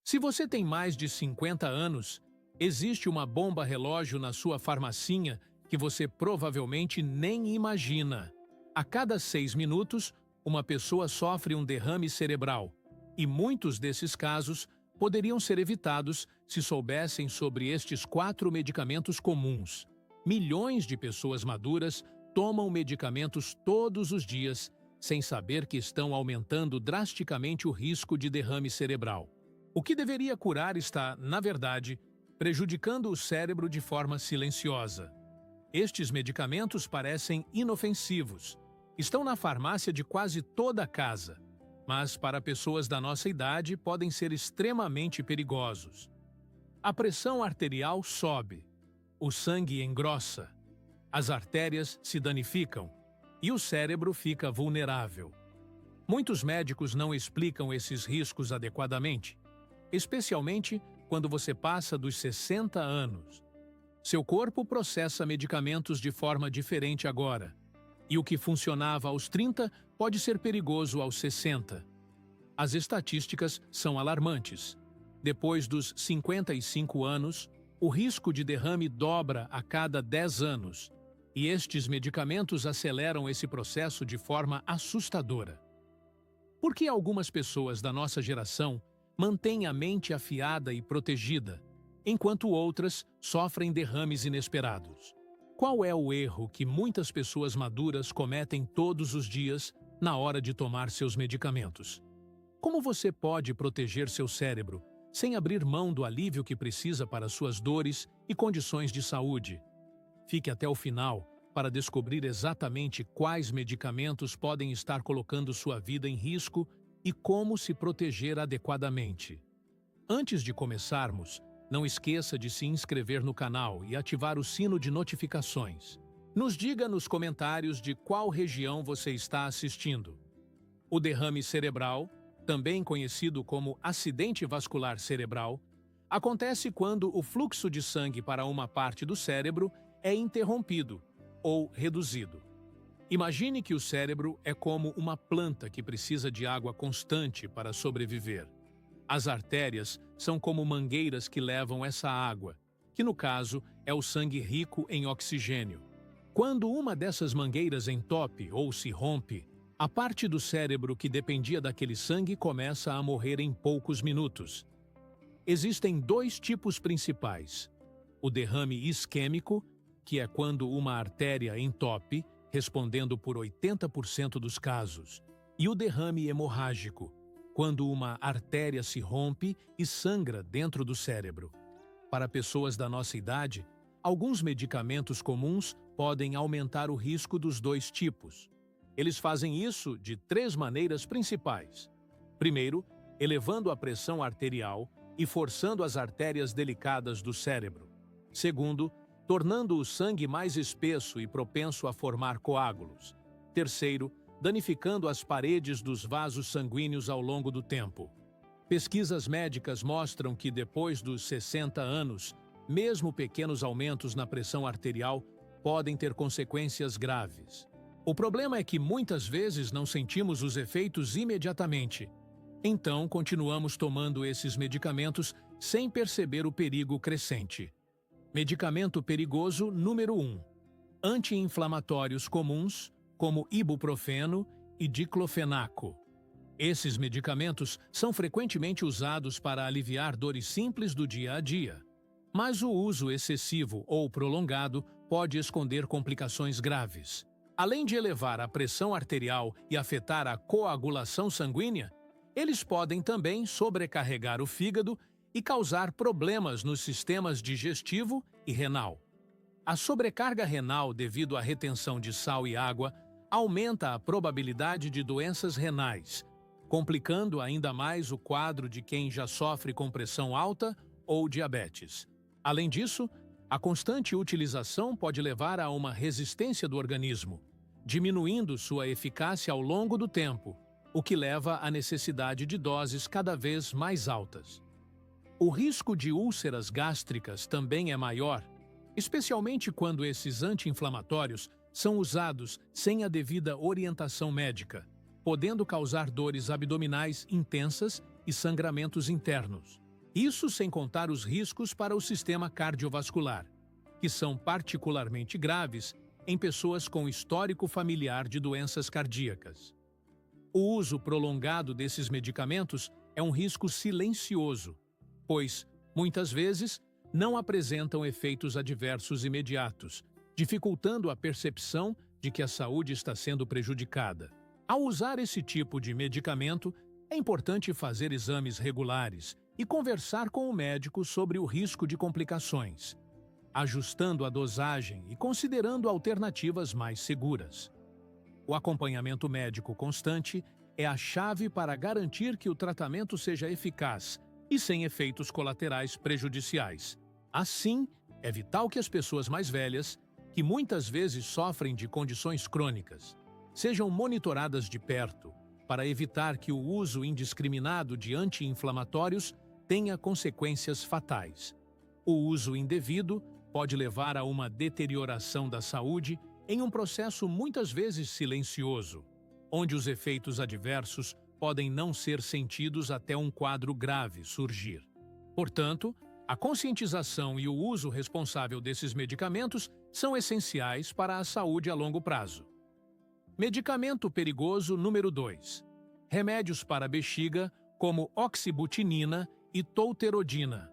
Se você tem mais de 50 anos, existe uma bomba relógio na sua farmacinha que você provavelmente nem imagina. A cada 6 minutos, uma pessoa sofre um derrame cerebral, e muitos desses casos poderiam ser evitados se soubessem sobre estes 4 medicamentos comuns. Milhões de pessoas maduras tomam medicamentos todos os dias, sem saber que estão aumentando drasticamente o risco de derrame cerebral. O que deveria curar está, na verdade, prejudicando o cérebro de forma silenciosa. Estes medicamentos parecem inofensivos, estão na farmácia de quase toda a casa, mas para pessoas da nossa idade podem ser extremamente perigosos. A pressão arterial sobe, o sangue engrossa, as artérias se danificam e o cérebro fica vulnerável. Muitos médicos não explicam esses riscos adequadamente, especialmente quando você passa dos 60 anos. Seu corpo processa medicamentos de forma diferente agora, e o que funcionava aos 30 pode ser perigoso aos 60. As estatísticas são alarmantes. Depois dos 55 anos, o risco de derrame dobra a cada 10 anos, e estes medicamentos aceleram esse processo de forma assustadora. Por que algumas pessoas da nossa geração mantêm a mente afiada e protegida, enquanto outras sofrem derrames inesperados? Qual é o erro que muitas pessoas maduras cometem todos os dias na hora de tomar seus medicamentos? Como você pode proteger seu cérebro sem abrir mão do alívio que precisa para suas dores e condições de saúde? Fique até o final para descobrir exatamente quais medicamentos podem estar colocando sua vida em risco e como se proteger adequadamente. Antes de começarmos, não esqueça de se inscrever no canal e ativar o sino de notificações. Nos diga nos comentários de qual região você está assistindo. O derrame cerebral, também conhecido como acidente vascular cerebral, acontece quando o fluxo de sangue para uma parte do cérebro é interrompido ou reduzido. Imagine que o cérebro é como uma planta que precisa de água constante para sobreviver. As artérias são como mangueiras que levam essa água, que no caso é o sangue rico em oxigênio. Quando uma dessas mangueiras entope ou se rompe, a parte do cérebro que dependia daquele sangue começa a morrer em poucos minutos. Existem 2 tipos principais: o derrame isquêmico, que é quando uma artéria entope, respondendo por 80% dos casos, e o derrame hemorrágico, quando uma artéria se rompe e sangra dentro do cérebro. Para pessoas da nossa idade, alguns medicamentos comuns podem aumentar o risco dos 2 tipos. Eles fazem isso de 3 maneiras principais. Primeiro, elevando a pressão arterial e forçando as artérias delicadas do cérebro. Segundo, tornando o sangue mais espesso e propenso a formar coágulos. Terceiro, danificando as paredes dos vasos sanguíneos ao longo do tempo. Pesquisas médicas mostram que depois dos 60 anos, mesmo pequenos aumentos na pressão arterial podem ter consequências graves. O problema é que muitas vezes não sentimos os efeitos imediatamente. Então, continuamos tomando esses medicamentos sem perceber o perigo crescente. Medicamento perigoso número 1. Anti-inflamatórios comuns, como ibuprofeno e diclofenaco. Esses medicamentos são frequentemente usados para aliviar dores simples do dia a dia. Mas o uso excessivo ou prolongado pode esconder complicações graves. Além de elevar a pressão arterial e afetar a coagulação sanguínea, eles podem também sobrecarregar o fígado e causar problemas nos sistemas digestivo e renal. A sobrecarga renal devido à retenção de sal e água aumenta a probabilidade de doenças renais, complicando ainda mais o quadro de quem já sofre com pressão alta ou diabetes. Além disso, a constante utilização pode levar a uma resistência do organismo, diminuindo sua eficácia ao longo do tempo, o que leva à necessidade de doses cada vez mais altas. O risco de úlceras gástricas também é maior, especialmente quando esses anti-inflamatórios são usados sem a devida orientação médica, podendo causar dores abdominais intensas e sangramentos internos. Isso sem contar os riscos para o sistema cardiovascular, que são particularmente graves em pessoas com histórico familiar de doenças cardíacas. O uso prolongado desses medicamentos é um risco silencioso, pois, muitas vezes, não apresentam efeitos adversos imediatos, dificultando a percepção de que a saúde está sendo prejudicada. Ao usar esse tipo de medicamento, é importante fazer exames regulares e conversar com o médico sobre o risco de complicações, ajustando a dosagem e considerando alternativas mais seguras. O acompanhamento médico constante é a chave para garantir que o tratamento seja eficaz e sem efeitos colaterais prejudiciais. Assim, é vital que as pessoas mais velhas, que muitas vezes sofrem de condições crônicas, sejam monitoradas de perto para evitar que o uso indiscriminado de anti-inflamatórios tenha consequências fatais. O uso indevido pode levar a uma deterioração da saúde em um processo muitas vezes silencioso, onde os efeitos adversos podem não ser sentidos até um quadro grave surgir. Portanto, a conscientização e o uso responsável desses medicamentos são essenciais para a saúde a longo prazo. Medicamento perigoso número 2. Remédios para bexiga como oxibutinina e tolterodina.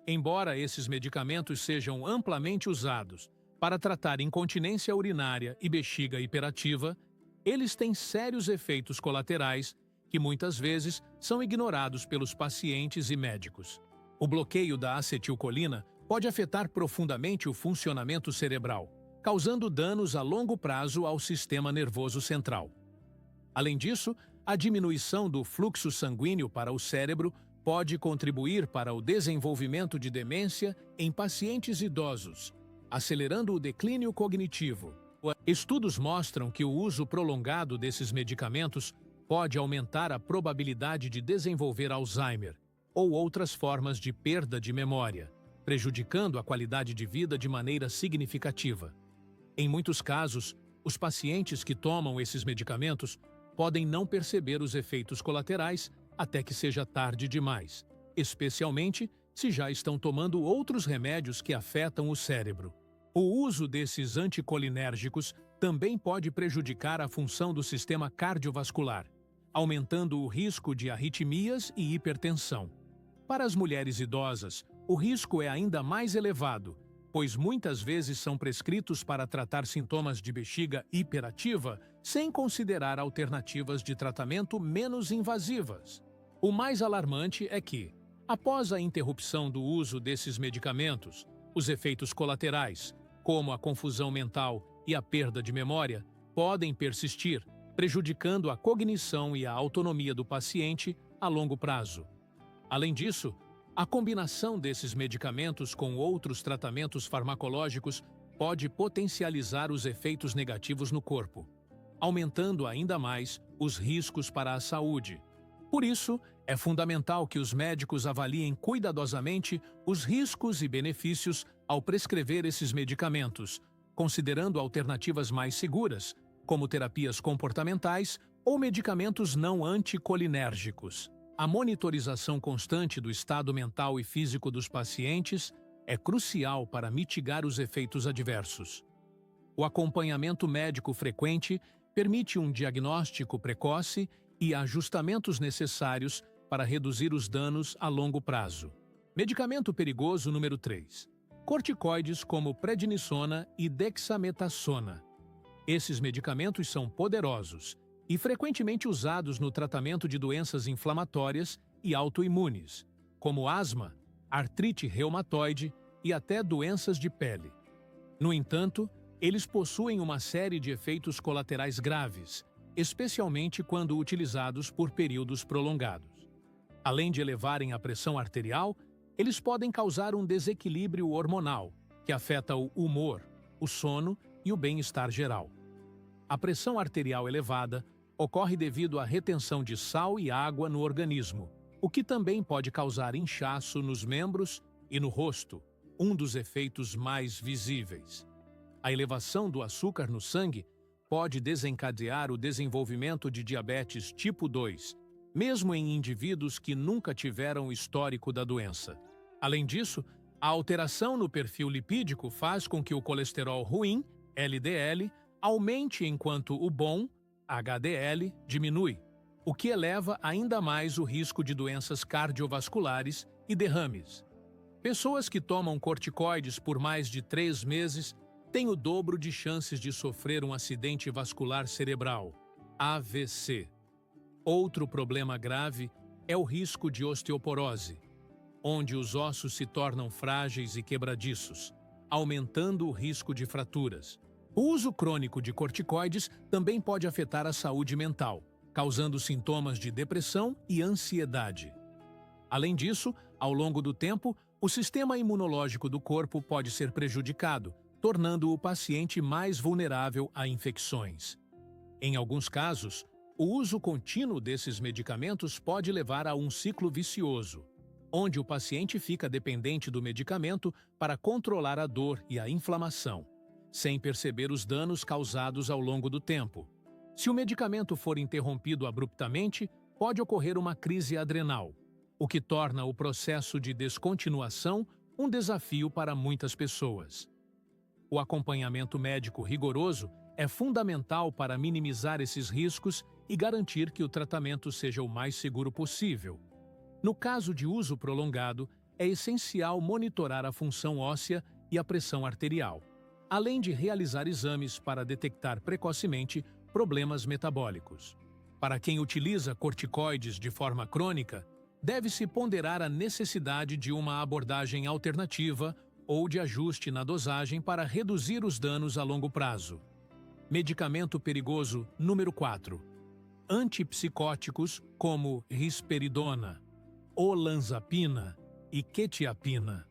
Embora esses medicamentos sejam amplamente usados para tratar incontinência urinária e bexiga hiperativa, eles têm sérios efeitos colaterais que muitas vezes são ignorados pelos pacientes e médicos. O bloqueio da acetilcolina pode afetar profundamente o funcionamento cerebral, causando danos a longo prazo ao sistema nervoso central. Além disso, a diminuição do fluxo sanguíneo para o cérebro pode contribuir para o desenvolvimento de demência em pacientes idosos, acelerando o declínio cognitivo. Estudos mostram que o uso prolongado desses medicamentos pode aumentar a probabilidade de desenvolver Alzheimer ou outras formas de perda de memória, prejudicando a qualidade de vida de maneira significativa. Em muitos casos, os pacientes que tomam esses medicamentos podem não perceber os efeitos colaterais até que seja tarde demais, especialmente se já estão tomando outros remédios que afetam o cérebro. O uso desses anticolinérgicos também pode prejudicar a função do sistema cardiovascular, aumentando o risco de arritmias e hipertensão. Para as mulheres idosas, o risco é ainda mais elevado, pois muitas vezes são prescritos para tratar sintomas de bexiga hiperativa sem considerar alternativas de tratamento menos invasivas. O mais alarmante é que, após a interrupção do uso desses medicamentos, os efeitos colaterais, como a confusão mental e a perda de memória, podem persistir, prejudicando a cognição e a autonomia do paciente a longo prazo. Além disso, a combinação desses medicamentos com outros tratamentos farmacológicos pode potencializar os efeitos negativos no corpo, aumentando ainda mais os riscos para a saúde. Por isso, é fundamental que os médicos avaliem cuidadosamente os riscos e benefícios ao prescrever esses medicamentos, considerando alternativas mais seguras, como terapias comportamentais ou medicamentos não anticolinérgicos. A monitorização constante do estado mental e físico dos pacientes é crucial para mitigar os efeitos adversos. O acompanhamento médico frequente permite um diagnóstico precoce e ajustamentos necessários para reduzir os danos a longo prazo. Medicamento perigoso número 3. Corticoides como prednisona e dexametasona. Esses medicamentos são poderosos e frequentemente usados no tratamento de doenças inflamatórias e autoimunes, como asma, artrite reumatoide e até doenças de pele. No entanto, eles possuem uma série de efeitos colaterais graves, especialmente quando utilizados por períodos prolongados. Além de elevarem a pressão arterial, eles podem causar um desequilíbrio hormonal, que afeta o humor, o sono e o bem-estar geral. A pressão arterial elevada ocorre devido à retenção de sal e água no organismo, o que também pode causar inchaço nos membros e no rosto, um dos efeitos mais visíveis. A elevação do açúcar no sangue pode desencadear o desenvolvimento de diabetes tipo 2 mesmo em indivíduos que nunca tiveram o histórico da doença. Além disso, a alteração no perfil lipídico faz com que o colesterol ruim, LDL, aumente enquanto o bom, HDL, diminui, o que eleva ainda mais o risco de doenças cardiovasculares e derrames. Pessoas que tomam corticoides por mais de 3 meses têm o dobro de chances de sofrer um acidente vascular cerebral, AVC. Outro problema grave é o risco de osteoporose, onde os ossos se tornam frágeis e quebradiços, aumentando o risco de fraturas. O uso crônico de corticoides também pode afetar a saúde mental, causando sintomas de depressão e ansiedade. Além disso, ao longo do tempo, o sistema imunológico do corpo pode ser prejudicado, tornando o paciente mais vulnerável a infecções. Em alguns casos, o uso contínuo desses medicamentos pode levar a um ciclo vicioso, onde o paciente fica dependente do medicamento para controlar a dor e a inflamação, sem perceber os danos causados ao longo do tempo. Se o medicamento for interrompido abruptamente, pode ocorrer uma crise adrenal, o que torna o processo de descontinuação um desafio para muitas pessoas. O acompanhamento médico rigoroso é fundamental para minimizar esses riscos e garantir que o tratamento seja o mais seguro possível. No caso de uso prolongado, é essencial monitorar a função óssea e a pressão arterial, além de realizar exames para detectar precocemente problemas metabólicos. Para quem utiliza corticoides de forma crônica, deve-se ponderar a necessidade de uma abordagem alternativa ou de ajuste na dosagem para reduzir os danos a longo prazo. Medicamento perigoso número 4. Antipsicóticos como risperidona, olanzapina e quetiapina.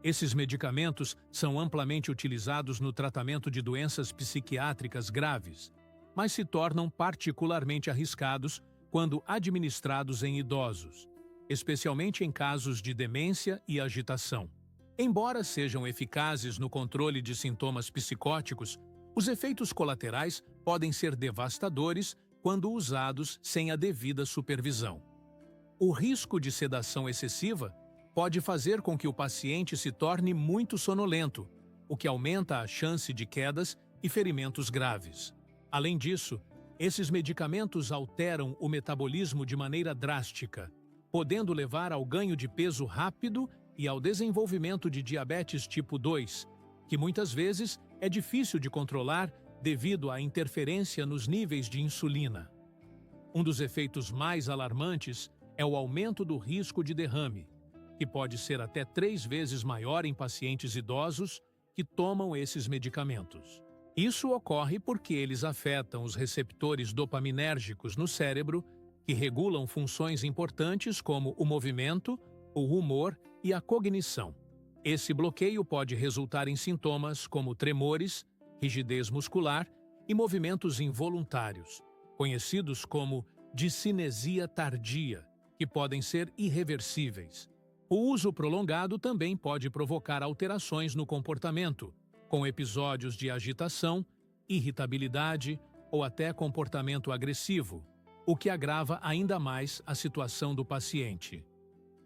Esses medicamentos são amplamente utilizados no tratamento de doenças psiquiátricas graves, mas se tornam particularmente arriscados quando administrados em idosos, especialmente em casos de demência e agitação. Embora sejam eficazes no controle de sintomas psicóticos, os efeitos colaterais podem ser devastadores quando usados sem a devida supervisão. O risco de sedação excessiva pode fazer com que o paciente se torne muito sonolento, o que aumenta a chance de quedas e ferimentos graves. Além disso, esses medicamentos alteram o metabolismo de maneira drástica, podendo levar ao ganho de peso rápido e ao desenvolvimento de diabetes tipo 2, que muitas vezes é difícil de controlar devido à interferência nos níveis de insulina. Um dos efeitos mais alarmantes é o aumento do risco de derrame, que pode ser até 3 vezes maior em pacientes idosos que tomam esses medicamentos. Isso ocorre porque eles afetam os receptores dopaminérgicos no cérebro, que regulam funções importantes como o movimento, o humor e a cognição. Esse bloqueio pode resultar em sintomas como tremores, rigidez muscular e movimentos involuntários, conhecidos como discinesia tardia, que podem ser irreversíveis. O uso prolongado também pode provocar alterações no comportamento, com episódios de agitação, irritabilidade ou até comportamento agressivo, o que agrava ainda mais a situação do paciente.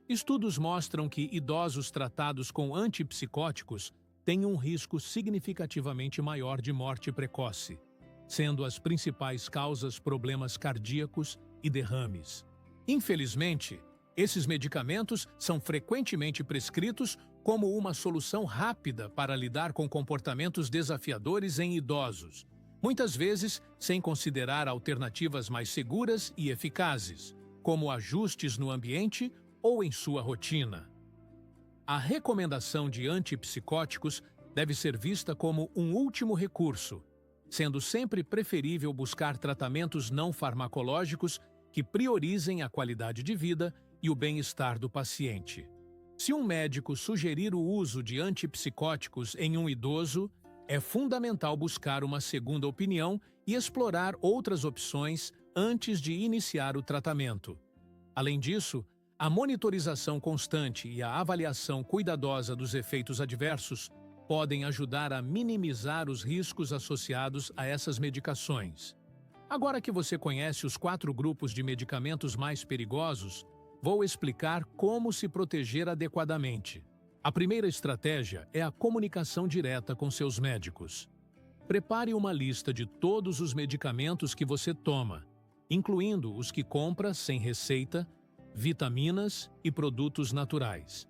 Estudos mostram que idosos tratados com antipsicóticos têm um risco significativamente maior de morte precoce, sendo as principais causas problemas cardíacos e derrames. Infelizmente, esses medicamentos são frequentemente prescritos como uma solução rápida para lidar com comportamentos desafiadores em idosos, muitas vezes sem considerar alternativas mais seguras e eficazes, como ajustes no ambiente ou em sua rotina. A recomendação de antipsicóticos deve ser vista como um último recurso, sendo sempre preferível buscar tratamentos não farmacológicos que priorizem a qualidade de vida e o bem-estar do paciente. Se um médico sugerir o uso de antipsicóticos em um idoso, é fundamental buscar uma segunda opinião e explorar outras opções antes de iniciar o tratamento. Além disso, a monitorização constante e a avaliação cuidadosa dos efeitos adversos podem ajudar a minimizar os riscos associados a essas medicações. Agora que você conhece os 4 grupos de medicamentos mais perigosos, vou explicar como se proteger adequadamente. A primeira estratégia é a comunicação direta com seus médicos. Prepare uma lista de todos os medicamentos que você toma, incluindo os que compra sem receita, vitaminas e produtos naturais.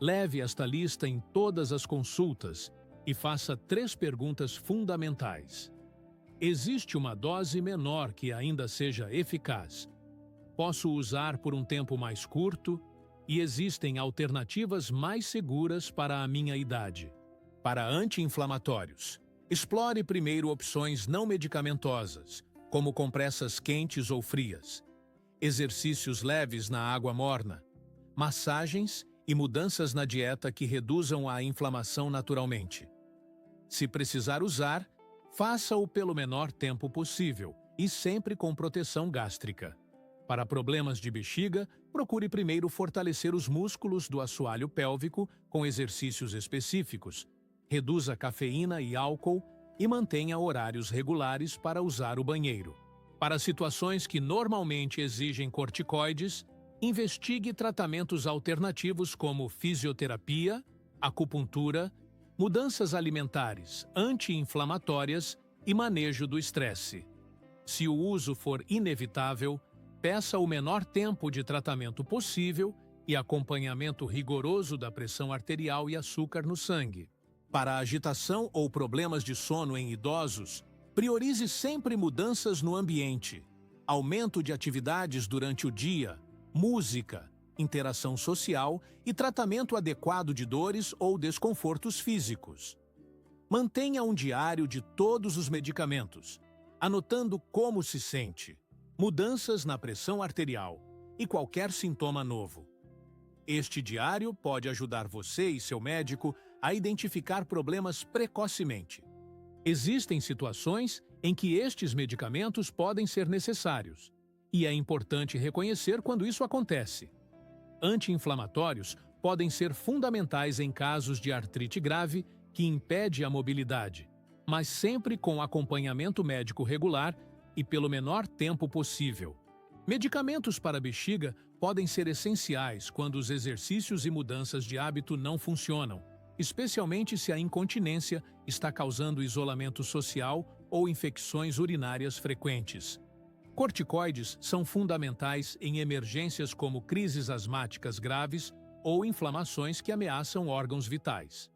Leve esta lista em todas as consultas e faça 3 perguntas fundamentais. Existe uma dose menor que ainda seja eficaz? Posso usar por um tempo mais curto? E existem alternativas mais seguras para a minha idade? Para anti-inflamatórios, explore primeiro opções não medicamentosas, como compressas quentes ou frias, exercícios leves na água morna, massagens e mudanças na dieta que reduzam a inflamação naturalmente. Se precisar usar, faça-o pelo menor tempo possível e sempre com proteção gástrica. Para problemas de bexiga, procure primeiro fortalecer os músculos do assoalho pélvico com exercícios específicos, reduza cafeína e álcool e mantenha horários regulares para usar o banheiro. Para situações que normalmente exigem corticoides, investigue tratamentos alternativos como fisioterapia, acupuntura, mudanças alimentares, anti-inflamatórias e manejo do estresse. Se o uso for inevitável, peça o menor tempo de tratamento possível e acompanhamento rigoroso da pressão arterial e açúcar no sangue. Para agitação ou problemas de sono em idosos, priorize sempre mudanças no ambiente, aumento de atividades durante o dia, música, interação social e tratamento adequado de dores ou desconfortos físicos. Mantenha um diário de todos os medicamentos, anotando como se sente, mudanças na pressão arterial e qualquer sintoma novo. Este diário pode ajudar você e seu médico a identificar problemas precocemente. Existem situações em que estes medicamentos podem ser necessários, e é importante reconhecer quando isso acontece. Anti-inflamatórios podem ser fundamentais em casos de artrite grave que impede a mobilidade, mas sempre com acompanhamento médico regular e pelo menor tempo possível. Medicamentos para bexiga podem ser essenciais quando os exercícios e mudanças de hábito não funcionam, especialmente se a incontinência está causando isolamento social ou infecções urinárias frequentes. Corticoides são fundamentais em emergências como crises asmáticas graves ou inflamações que ameaçam órgãos vitais.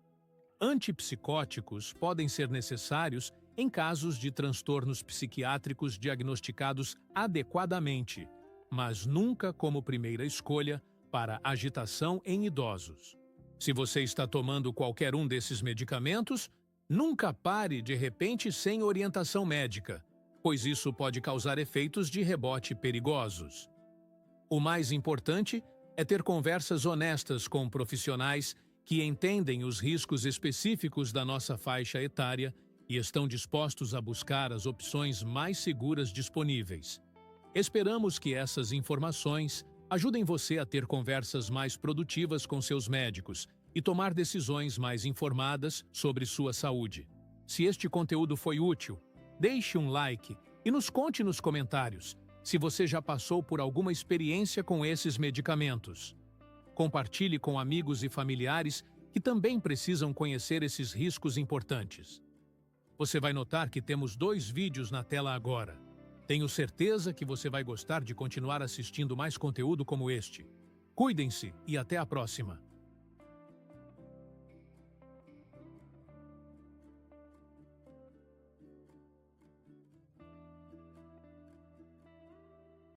Antipsicóticos podem ser necessários em casos de transtornos psiquiátricos diagnosticados adequadamente, mas nunca como primeira escolha para agitação em idosos. Se você está tomando qualquer um desses medicamentos, nunca pare de repente sem orientação médica, pois isso pode causar efeitos de rebote perigosos. O mais importante é ter conversas honestas com profissionais que entendem os riscos específicos da nossa faixa etária e estão dispostos a buscar as opções mais seguras disponíveis. Esperamos que essas informações ajudem você a ter conversas mais produtivas com seus médicos e tomar decisões mais informadas sobre sua saúde. Se este conteúdo foi útil, deixe um like e nos conte nos comentários se você já passou por alguma experiência com esses medicamentos. Compartilhe com amigos e familiares que também precisam conhecer esses riscos importantes. Você vai notar que temos 2 vídeos na tela agora. Tenho certeza que você vai gostar de continuar assistindo mais conteúdo como este. Cuidem-se e até a próxima!